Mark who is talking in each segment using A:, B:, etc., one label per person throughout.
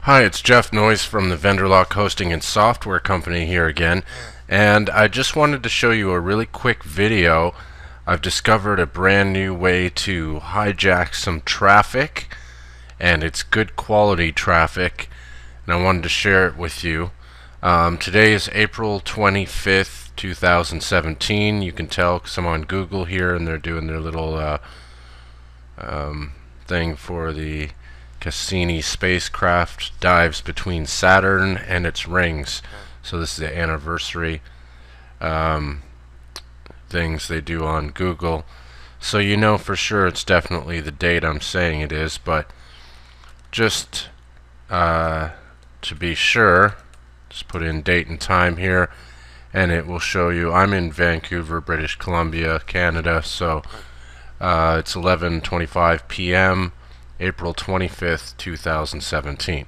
A: Hi, it's Jeff Noyes from the VendorLock Hosting and Software Company here again, and I just wanted to show you a really quick video. I've discovered a brand new way to hijack some traffic, and it's good quality traffic, and I wanted to share it with you. Today is April 25th, 2017. You can tell because I'm on Google here, and they're doing their little thing for the Cassini spacecraft dives between Saturn and its rings. So this is the anniversary things they do on Google. So you know for sure it's definitely the date I'm saying it is, but just to be sure, just put in date and time here, and it will show you. I'm in Vancouver, British Columbia, Canada, so it's 11:25 p.m. April 25th, 2017.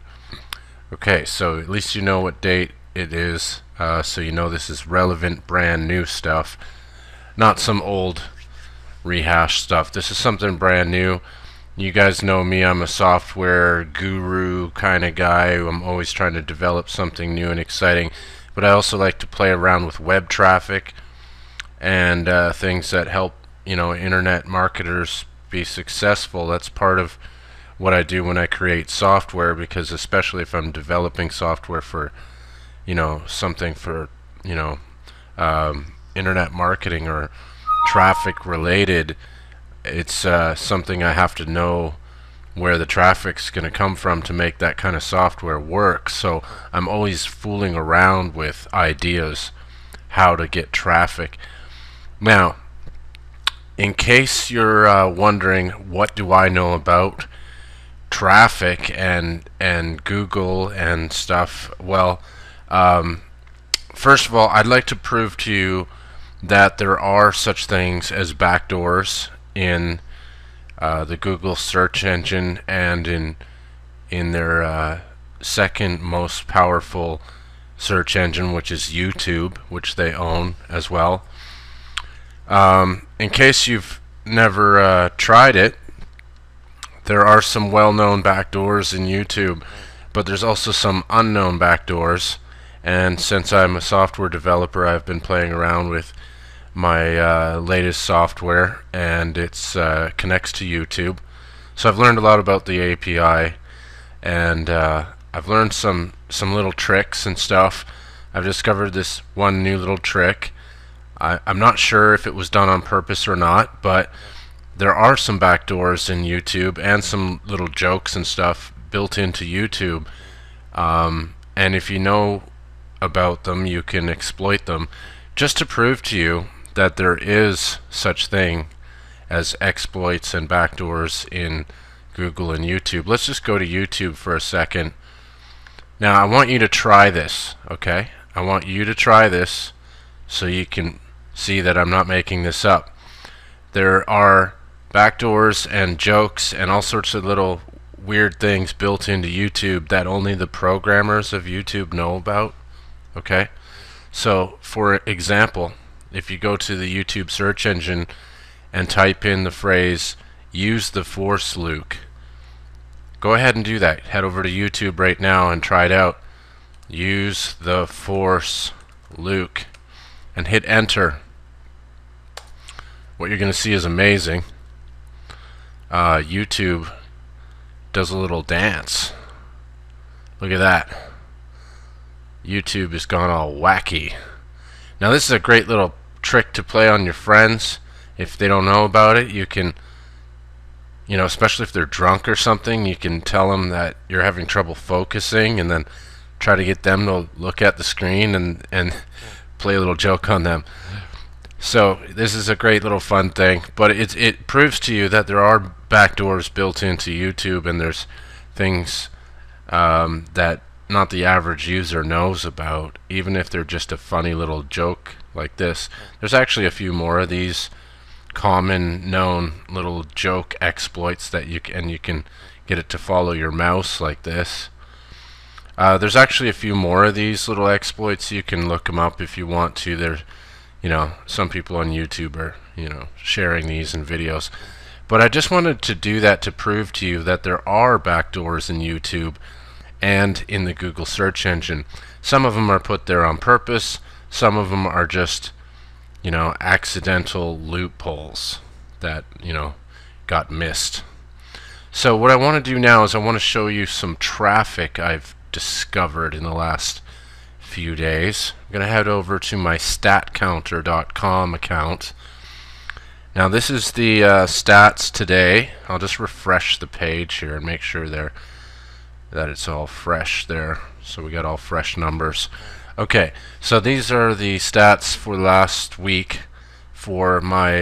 A: Okay, so at least you know what date it is, so you know this is relevant, brand new stuff, not some old rehashed stuff. This is something brand new. You guys know me, I'm a software guru kind of guy. I'm always trying to develop something new and exciting, but I also like to play around with web traffic and things that help, internet marketers be successful. That's part of what I do when I create software, because especially if I'm developing software for, something for, internet marketing or traffic related, it's something I have to know where the traffic's going to come from to make that kind of software work. So I'm always fooling around with ideas how to get traffic. Now, in case you're wondering what do I know about traffic and Google and stuff, well, first of all, I'd like to prove to you that there are such things as backdoors in the Google search engine and in their second most powerful search engine, which is YouTube, which they own as well. In case you've never tried it, there are some well-known backdoors in YouTube, but there's also some unknown backdoors. And since I'm a software developer, I've been playing around with my latest software, and it's connects to YouTube. So I've learned a lot about the API, and I've learned some little tricks and stuff. I've discovered this one new little trick. I'm not sure if it was done on purpose or not, but there are some backdoors in YouTube and some little jokes and stuff built into YouTube. And if you know about them, you can exploit them. Just to prove to you that there is such thing as exploits and backdoors in Google and YouTube, let's just go to YouTube for a second. Now I want you to try this, okay? I want you to try this so you can see that I'm not making this up. There are backdoors and jokes and all sorts of little weird things built into YouTube that only the programmers of YouTube know about. Okay? So, for example, if you go to the YouTube search engine and type in the phrase, "use the force, Luke," go ahead and do that. Head over to YouTube right now and try it out. Use the force, Luke, and hit enter. What you're going to see is amazing. YouTube does a little dance. Look at that. YouTube has gone all wacky. Now this is a great little trick to play on your friends. If they don't know about it, you can, especially if they're drunk or something, you can tell them that you're having trouble focusing and then try to get them to look at the screen and play a little joke on them. So this is a great little fun thing, but it proves to you that there are backdoors built into YouTube, and there's things that not the average user knows about, even if they're just a funny little joke like this. There's actually a few more of these common known little joke exploits that you can get it to follow your mouse like this. There's actually a few more of these little exploits. You can look them up if you want to. There's some people on YouTube are, sharing these in videos. But I just wanted to do that to prove to you that there are backdoors in YouTube, and in the Google search engine. Some of them are put there on purpose. Some of them are just, accidental loopholes that, got missed. So what I want to do now is I want to show you some traffic I've discovered in the last few days. I'm going to head over to my statcounter.com account. Now this is the stats today. I'll just refresh the page here and make sure that it's all fresh there. So we got all fresh numbers. Okay, so these are the stats for last week for my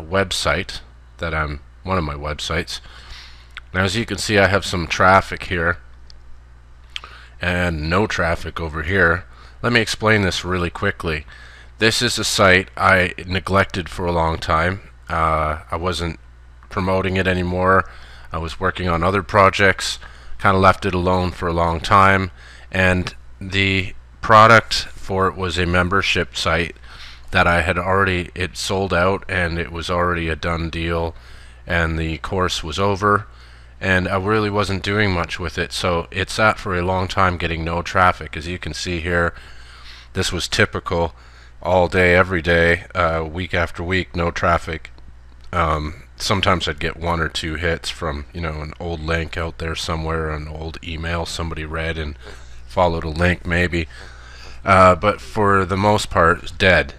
A: website one of my websites. Now as you can see, I have some traffic here and no traffic over here. Let me explain this really quickly. This is a site I neglected for a long time. I wasn't promoting it anymore. I was working on other projects, kind of left it alone for a long time, and the product for it was a membership site that I had it sold out, and it was already a done deal, and the course was over, and I really wasn't doing much with it. So it sat for a long time getting no traffic. As you can see here, this was typical all day, every day, week after week, no traffic. Sometimes I'd get 1 or 2 hits from, an old link out there somewhere, an old email somebody read and followed a link maybe. But for the most part, it's dead.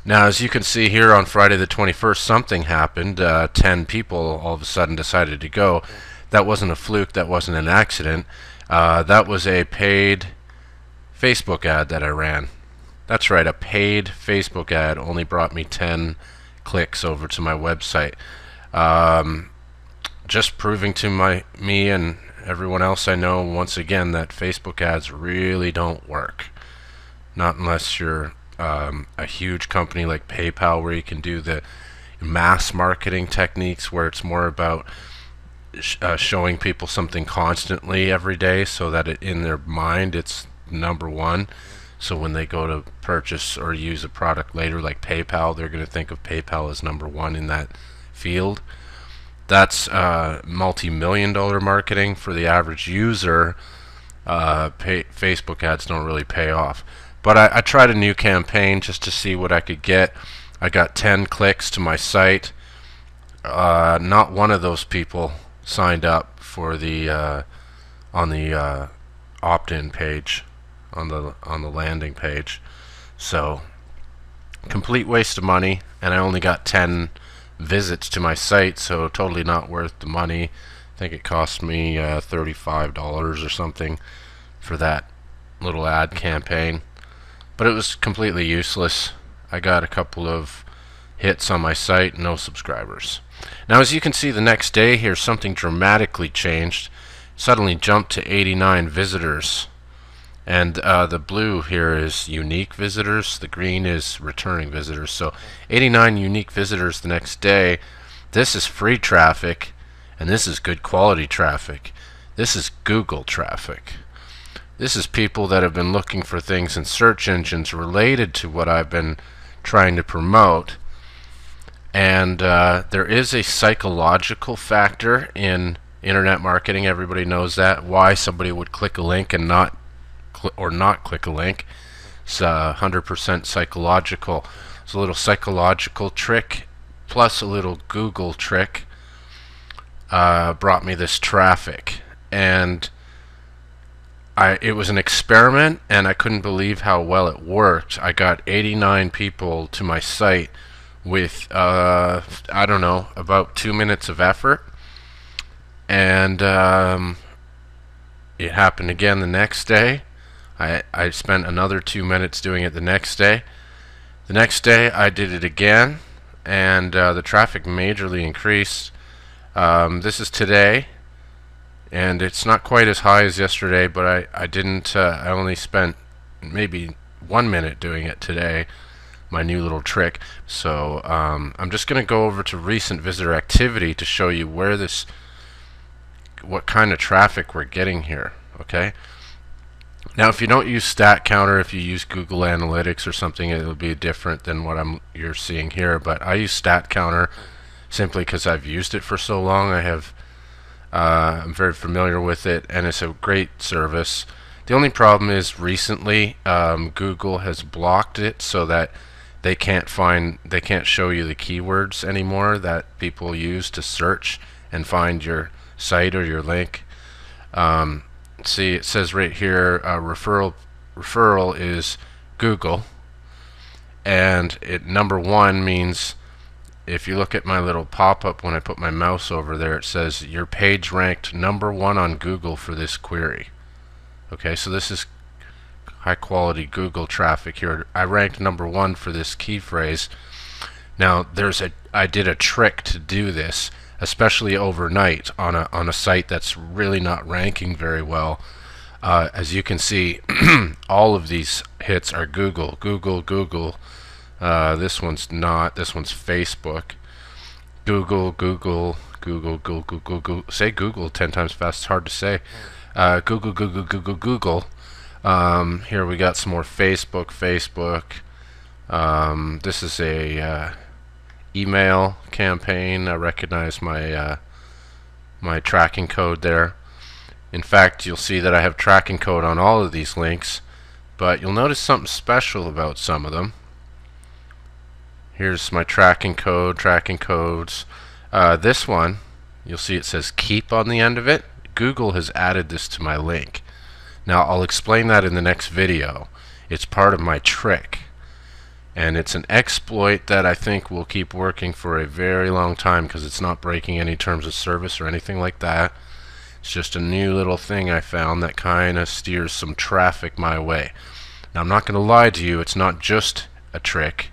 A: Now, as you can see here on Friday the 21st, something happened. 10 people all of a sudden decided to go. That wasn't a fluke. That wasn't an accident. That was a paid Facebook ad that I ran. That's right, a paid Facebook ad only brought me 10 clicks over to my website. Just proving to me and everyone else I know once again that Facebook ads really don't work. Not unless you're a huge company like PayPal, where you can do the mass marketing techniques where it's more about showing people something constantly every day so that in their mind it's number one. So when they go to purchase or use a product later like PayPal, they're going to think of PayPal as number one in that field. That's multi-million-dollar marketing. For the average user, Facebook ads don't really pay off. But I tried a new campaign just to see what I could get. I got 10 clicks to my site. Not one of those people signed up for the on the opt-in page, on the landing page. So complete waste of money, and I only got 10 visits to my site, so totally not worth the money. I think it cost me $35 or something for that little ad campaign. But it was completely useless. I got a couple of hits on my site, no subscribers. Now as you can see, the next day here something dramatically changed. Suddenly jumped to 89 visitors. And the blue here is unique visitors, the green is returning visitors. So 89 unique visitors the next day. This is free traffic, and this is good quality traffic. This is Google traffic. This is people that have been looking for things in search engines related to what I've been trying to promote. And there is a psychological factor in internet marketing. Everybody knows that. Why somebody would click a link and not click a link. It's 100% psychological. It's a little psychological trick plus a little Google trick brought me this traffic. And it was an experiment, and I couldn't believe how well it worked. I got 89 people to my site with I don't know, about 2 minutes of effort. And it happened again the next day. I spent another 2 minutes doing it the next day. The next day I did it again, and the traffic majorly increased. This is today, and it's not quite as high as yesterday, but I only spent maybe 1 minute doing it today, my new little trick. So I'm just going to go over to recent visitor activity to show you what kind of traffic we're getting here. Okay. Now, if you don't use Stat Counter, if you use Google Analytics or something, it'll be different than what you're seeing here. But I use Stat Counter simply because I've used it for so long. I have I'm very familiar with it, and it's a great service. The only problem is recently Google has blocked it so that they can't show you the keywords anymore that people use to search and find your site or your link. See, it says right here, referral is Google, and it number one means, if you look at my little pop-up when I put my mouse over there, it says your page ranked number one on Google for this query. Okay, so this is high quality Google traffic here. I ranked number one for this key phrase. Now I did a trick to do this, especially overnight on a site that's really not ranking very well. As you can see, all of these hits are Google, Google, Google. This one's not. This one's Facebook. Google, Google, Google, Google, Google. Say Google 10 times fast. It's hard to say. Google, Google, Google, Google. Here we got some more Facebook, Facebook. This is a email campaign. I recognize my my tracking code there. In fact, you'll see that I have tracking code on all of these links, but you'll notice something special about some of them. Here's my tracking code, tracking codes. This one, you'll see it says keep on the end of it. Google has added this to my link. Now I'll explain that in the next video. It's part of my trick, and it's an exploit that I think will keep working for a very long time because it's not breaking any terms of service or anything like that. It's just a new little thing I found that kind of steers some traffic my way. Now I'm not going to lie to you, it's not just a trick.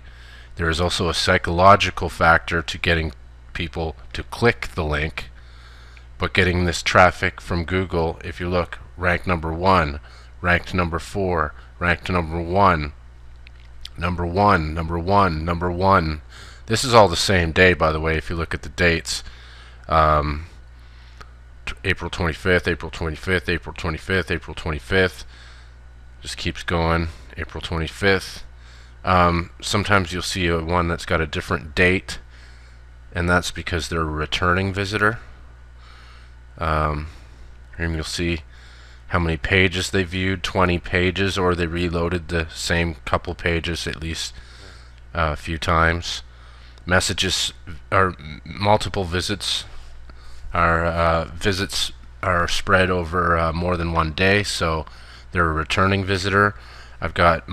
A: There is also a psychological factor to getting people to click the link, but getting this traffic from Google, if you look, ranked number one, ranked number 4, ranked number 1, number 1, number 1, number 1. This is all the same day, by the way, if you look at the dates. April 25th, April 25th, April 25th, April 25th. Just keeps going. April 25th. Sometimes you'll see one that's got a different date, and that's because they're a returning visitor. And you'll see how many pages they viewed, 20 pages, or they reloaded the same couple pages at least a few times. Messages or multiple visits are spread over more than one day, so they're a returning visitor. I've got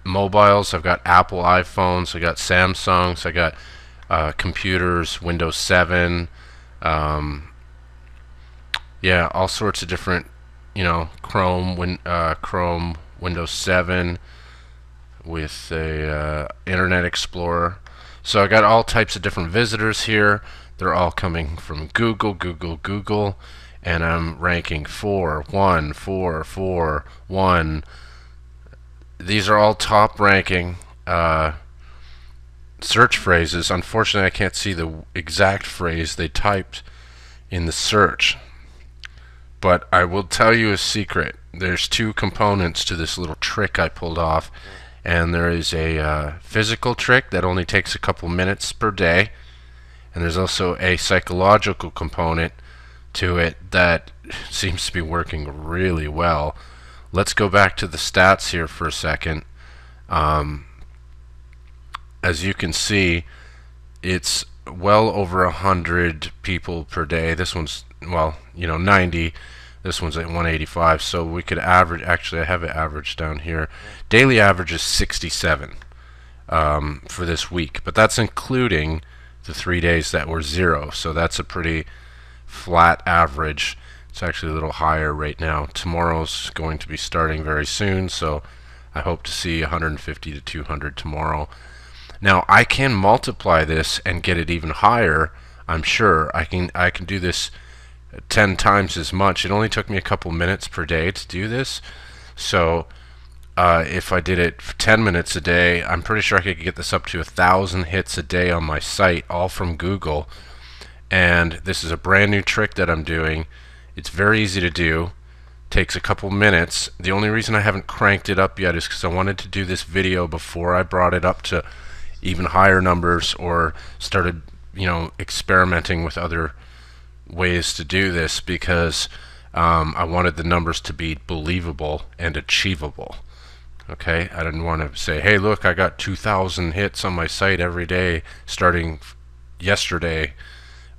A: mobiles, I've got Apple iPhones, I got Samsungs, I got computers, Windows 7, yeah, all sorts of different, Chrome, Windows 7 with a Internet Explorer. So I got all types of different visitors here. They're all coming from Google, Google, Google, and I'm ranking 4, 1, 4, 4, 1. These are all top ranking search phrases. Unfortunately, I can't see the exact phrase they typed in the search, but I will tell you a secret. There's two components to this little trick I pulled off, and there is a physical trick that only takes a couple minutes per day, and there's also a psychological component to it that seems to be working really well. Let's go back to the stats here for a second. As you can see, it's well over 100 people per day. This one's, 90. This one's at 185, so we could average, actually I have it averaged down here. Daily average is 67 for this week, but that's including the 3 days that were 0, so that's a pretty flat average. It's actually a little higher right now. Tomorrow's going to be starting very soon, so I hope to see 150 to 200 tomorrow. Now I can multiply this and get it even higher. I'm sure I can do this 10 times as much. It only took me a couple minutes per day to do this, so if I did it for 10 minutes a day, I'm pretty sure I could get this up to 1,000 hits a day on my site, all from Google. And this is a brand new trick that I'm doing. It's very easy to do, takes a couple minutes. The only reason I haven't cranked it up yet is because I wanted to do this video before I brought it up to even higher numbers or started experimenting with other ways to do this because I wanted the numbers to be believable and achievable. Okay, I didn't want to say, hey, look, I got 2,000 hits on my site every day starting yesterday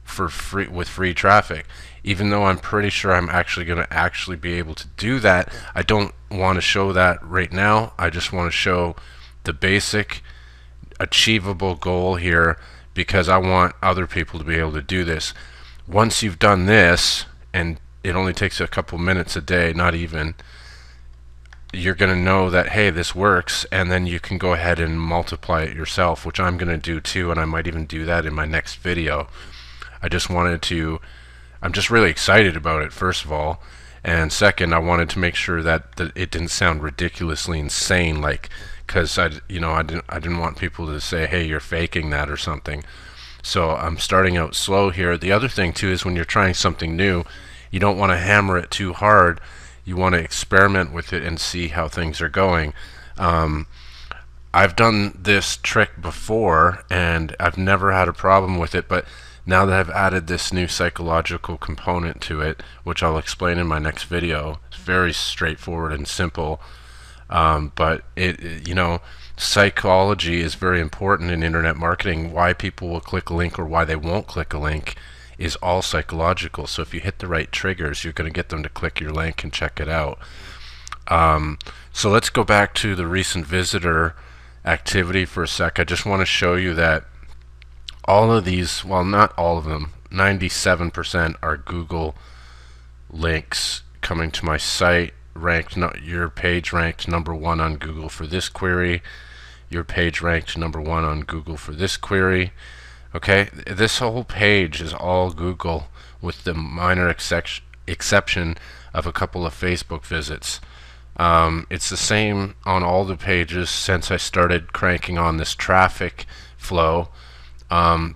A: for free with free traffic. Even though I'm pretty sure I'm actually going to be able to do that, I don't want to show that right now. I just want to show the basic achievable goal here because I want other people to be able to do this. Once you've done this, and it only takes a couple minutes a day, not even, you're going to know that, hey, this works, and then you can go ahead and multiply it yourself, which I'm going to do too, and I might even do that in my next video. I'm just really excited about it, first of all, and second, I wanted to make sure that it didn't sound ridiculously insane, like, because I didn't want people to say, hey, you're faking that or something. So I'm starting out slow here. The other thing too is when you're trying something new, you don't want to hammer it too hard. You want to experiment with it and see how things are going. I've done this trick before and I've never had a problem with it, but now that I've added this new psychological component to it, which I'll explain in my next video, it's very straightforward and simple. But psychology is very important in internet marketing. Why people will click a link or why they won't click a link is all psychological. So if you hit the right triggers, you're going to get them to click your link and check it out. So let's go back to the recent visitor activity for a sec. I just want to show you that all of these, well, not all of them, 97% are Google links coming to my site, your page ranked #1 on Google for this query, your page ranked #1 on Google for this query. Okay, this whole page is all Google with the minor exception of a couple of Facebook visits. It's the same on all the pages since I started cranking on this traffic flow.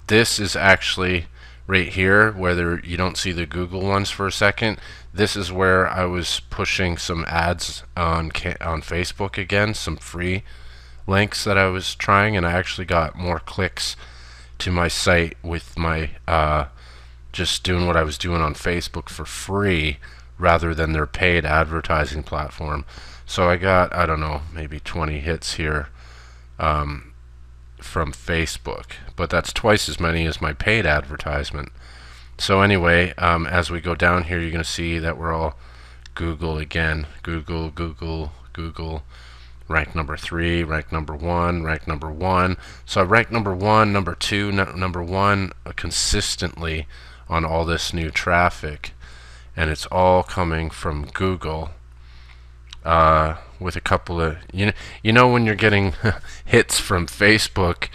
A: This is actually right here, whether you don't see the Google ones for a second. This is where I was pushing some ads on Facebook again, some free links that I was trying, and I actually got more clicks to my site with my just doing what I was doing on Facebook for free rather than their paid advertising platform. So I got, I don't know, maybe 20 hits here from Facebook, but that's twice as many as my paid advertisement. So anyway, as we go down here, you're going to see that we're all Google again. Google, Google, Google. Ranked #3, ranked #1, ranked #1. So I ranked #1, #2, #1 consistently on all this new traffic, and it's all coming from Google. With a couple of when you're getting hits from Facebook,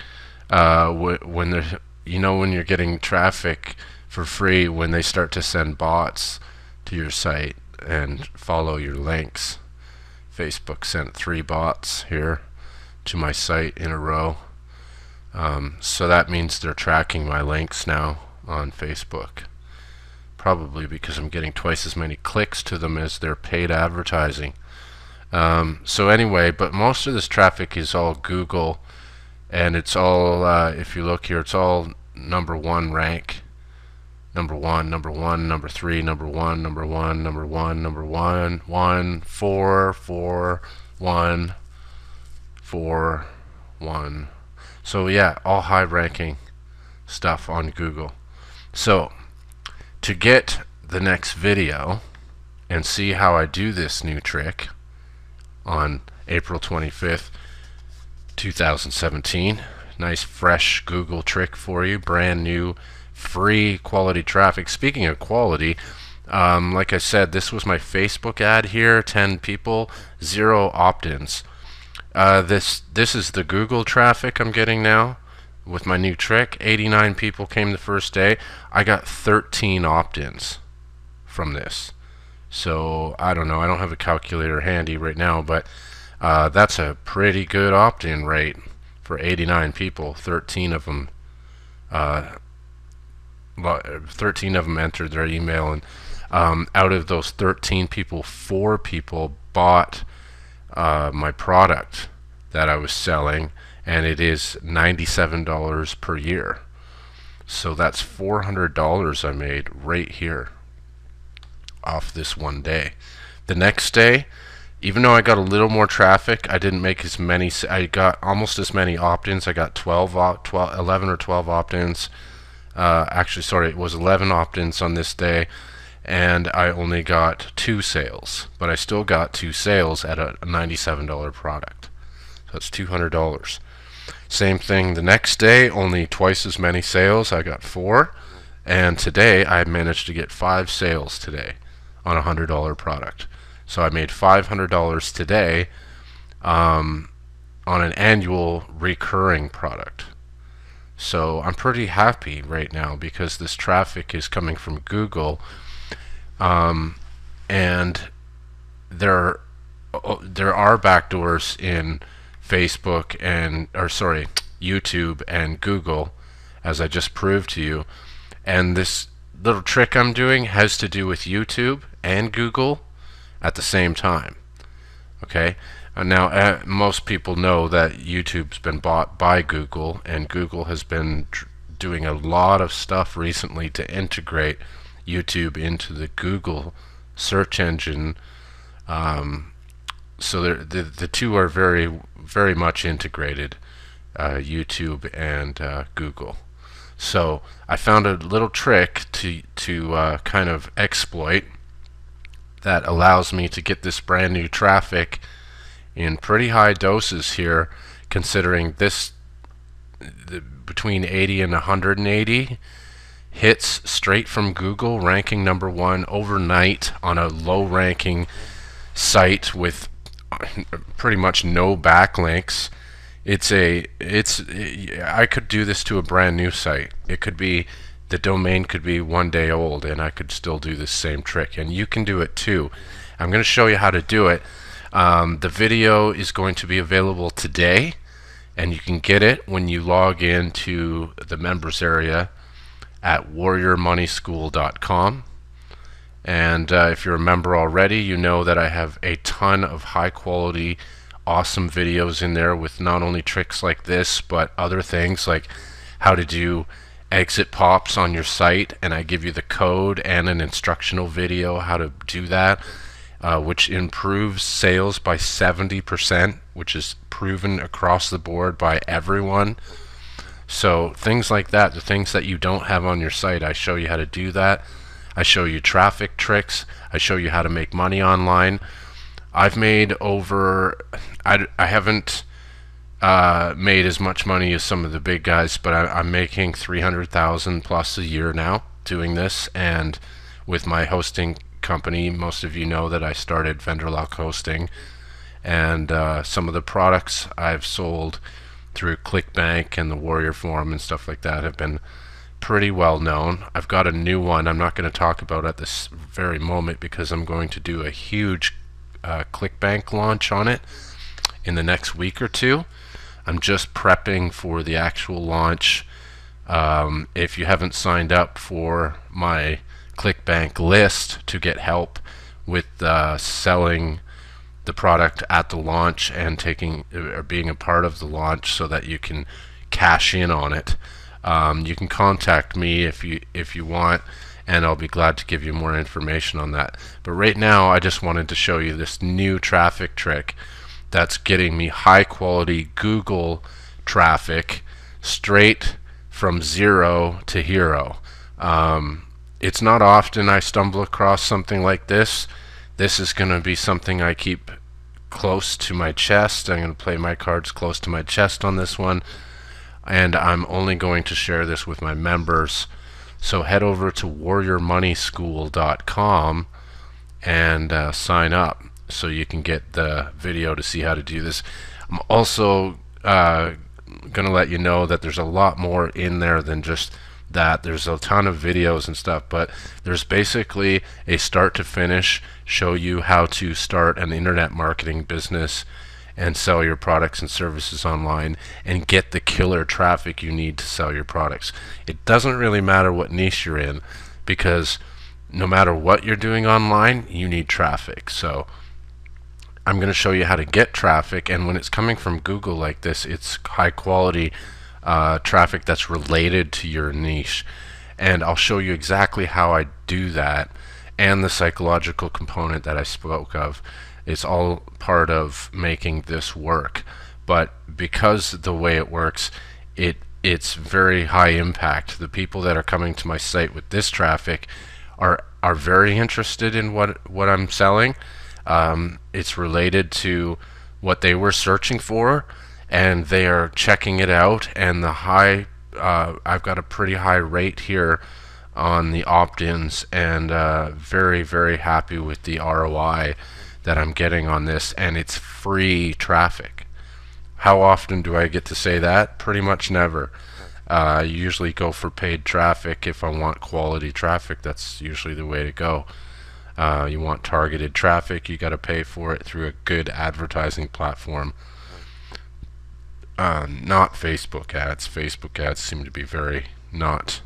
A: when you're getting traffic for free when they start to send bots to your site and follow your links. Facebook sent 3 bots here to my site in a row. So that means they're tracking my links now on Facebook. Probably because I'm getting twice as many clicks to them as their paid advertising. So anyway, but most of this traffic is all Google, and it's all, if you look here, it's all #1 rank. #1, #1, #3, #1, #1, #1, #1, 4, 4, 1, 4, 1. So yeah, all high ranking stuff on Google. So to get the next video and see how I do this new trick on April 25th, 2017, nice fresh Google trick for you, brand new free quality traffic. Speaking of quality, like I said, this was my Facebook ad here, 10 people, 0 opt-ins. This is the Google traffic I'm getting now with my new trick. 89 people came the first day. I got 13 opt-ins from this. So I don't know, I don't have a calculator handy right now, but that's a pretty good opt-in rate for 89 people. 13 of them entered their email, and out of those 13 people, 4 people bought my product that I was selling, and it is $97 per year. So that's $400 I made right here off this one day. The next day, even though I got a little more traffic, I didn't make as many. I got almost as many opt-ins. I got 11 or 12 opt-ins. Actually, sorry, it was 11 opt-ins on this day, and I only got 2 sales. But I still got 2 sales at a $97 product. So that's $200. Same thing the next day, only twice as many sales. I got 4. And today, I managed to get 5 sales today on a $100 product. So I made $500 today on an annual recurring product. So I'm pretty happy right now because this traffic is coming from Google, and there are backdoors in Facebook YouTube and Google, as I just proved to you. And this little trick I'm doing has to do with YouTube and Google at the same time. Okay, now most people know that YouTube's been bought by Google, and Google has been doing a lot of stuff recently to integrate YouTube into the Google search engine. So the two are very much integrated, YouTube and Google. So I found a little trick to kind of exploit that allows me to get this brand new traffic in pretty high doses here, considering this between 80 and 180 hits straight from Google, ranking #1 overnight on a low ranking site with pretty much no backlinks. I could do this to a brand new site. It could be, the domain could be 1 day old, and I could still do this same trick, and you can do it too. I'm going to show you how to do it. The video is going to be available today, and you can get it when you log into the members area at warriormoneyschool.com. And if you're a member already, you know that I have a ton of high quality, awesome videos in there with not only tricks like this, but other things like how to do exit pops on your site, and I give you the code and an instructional video how to do that, which improves sales by 70%, which is proven across the board by everyone. So things like that, the things that you don't have on your site, I show you how to do that. I show you traffic tricks. I show you how to make money online. I've made over, I haven't made as much money as some of the big guys, but I'm making $300,000 plus a year now doing this. And with my hosting company, most of you know that I started VendorLock Hosting, and some of the products I've sold through ClickBank and the Warrior Forum and stuff like that have been pretty well known. I've got a new one I'm not going to talk about at this very moment because I'm going to do a huge ClickBank launch on it in the next week or two. I'm just prepping for the actual launch. If you haven't signed up for my ClickBank list to get help with selling the product at the launch and being a part of the launch so that you can cash in on it, you can contact me if you want, and I'll be glad to give you more information on that. But right now I just wanted to show you this new traffic trick that's getting me high quality Google traffic straight from 0 to hero. It's not often I stumble across something like this. This is going to be something I keep close to my chest. I'm going to play my cards close to my chest on this one, and I'm only going to share this with my members. So head over to warriormoneyschool.com and sign up so you can get the video to see how to do this. I'm also going to let you know that there's a lot more in there than just that. There's a ton of videos and stuff, but there's basically a start to finish, show you how to start an internet marketing business and sell your products and services online and get the killer traffic you need to sell your products. It doesn't really matter what niche you're in, because no matter what you're doing online, you need traffic. So I'm going to show you how to get traffic, and when it's coming from Google like this, it's high quality traffic that's related to your niche. And I'll show you exactly how I do that, and the psychological component that I spoke of. It's all part of making this work. But because the way it works, it's very high impact. The people that are coming to my site with this traffic are very interested in what I'm selling. It's related to what they were searching for, and they are checking it out. And the high, I've got a pretty high rate here on the opt-ins, and very, very happy with the ROI that I'm getting on this, and it's free traffic. How often do I get to say that? Pretty much never. I usually go for paid traffic if I want quality traffic. That's usually the way to go. You want targeted traffic, you got to pay for it through a good advertising platform. Not Facebook ads. Facebook ads seem to be very not,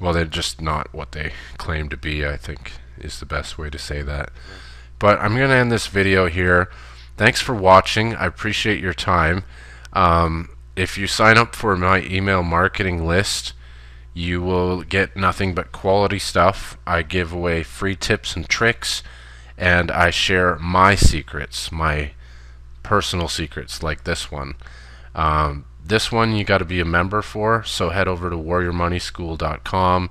A: well, they're just not what they claim to be, I think is the best way to say that. But I'm going to end this video here. Thanks for watching. I appreciate your time. If you sign up for my email marketing list, you will get nothing but quality stuff. I give away free tips and tricks, and I share my secrets, my personal secrets, like this one. This one you got to be a member for, so head over to warriormoneyschool.com.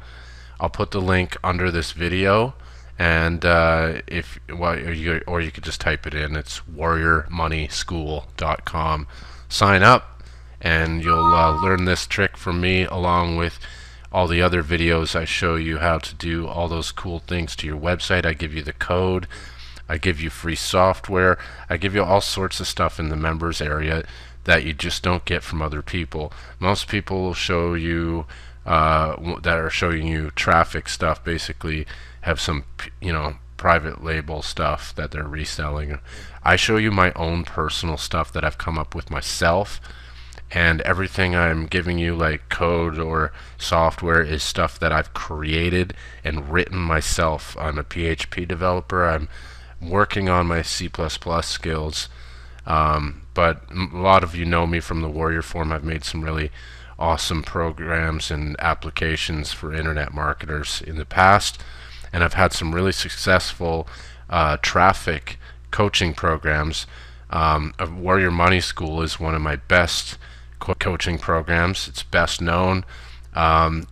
A: I'll put the link under this video, and or you could just type it in. It's warriormoneyschool.com. Sign up, and you'll learn this trick from me, along with all the other videos. I show you how to do all those cool things to your website. I give you the code, I give you free software, I give you all sorts of stuff in the members area that you just don't get from other people. Most people will show you that are showing you traffic stuff, basically have some private label stuff that they're reselling. I show you my own personal stuff that I've come up with myself, and everything I'm giving you, like code or software, is stuff that I've created and written myself. I'm a PHP developer. I'm working on my C++ skills, but a lot of you know me from the Warrior Forum. I've made some really awesome programs and applications for internet marketers in the past, and I've had some really successful traffic coaching programs. Warrior Money School is one of my best coaching programs. It's best known.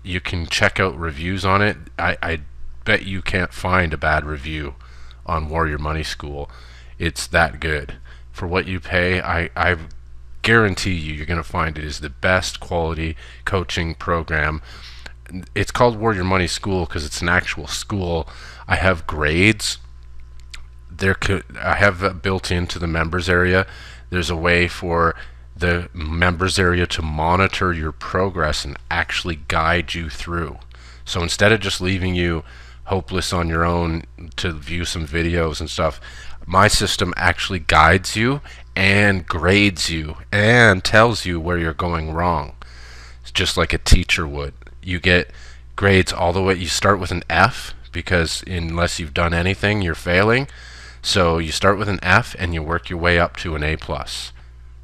A: You can check out reviews on it. I bet you can't find a bad review on Warrior Money School. It's that good. For what you pay, I guarantee you're going to find it is the best quality coaching program. It's called Warrior Money School because it's an actual school. I have grades. I have built into the members area. There's a way for the members area to monitor your progress and actually guide you through. So instead of just leaving you hopeless on your own to view some videos and stuff, my system actually guides you and grades you and tells you where you're going wrong. It's just like a teacher would. You get grades all the way. You start with an F, because unless you've done anything, you're failing. So you start with an F and you work your way up to an A+.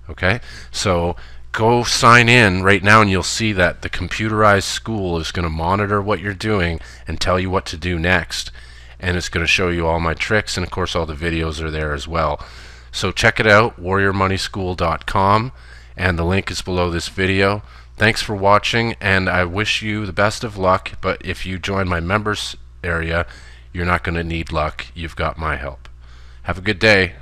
A: Okay? So go sign in right now, and you'll see that the computerized school is going to monitor what you're doing and tell you what to do next. And it's going to show you all my tricks, and of course all the videos are there as well. So check it out, warriormoneyschool.com, and the link is below this video. Thanks for watching, and I wish you the best of luck. But if you join my members area, you're not going to need luck. You've got my help. Have a good day.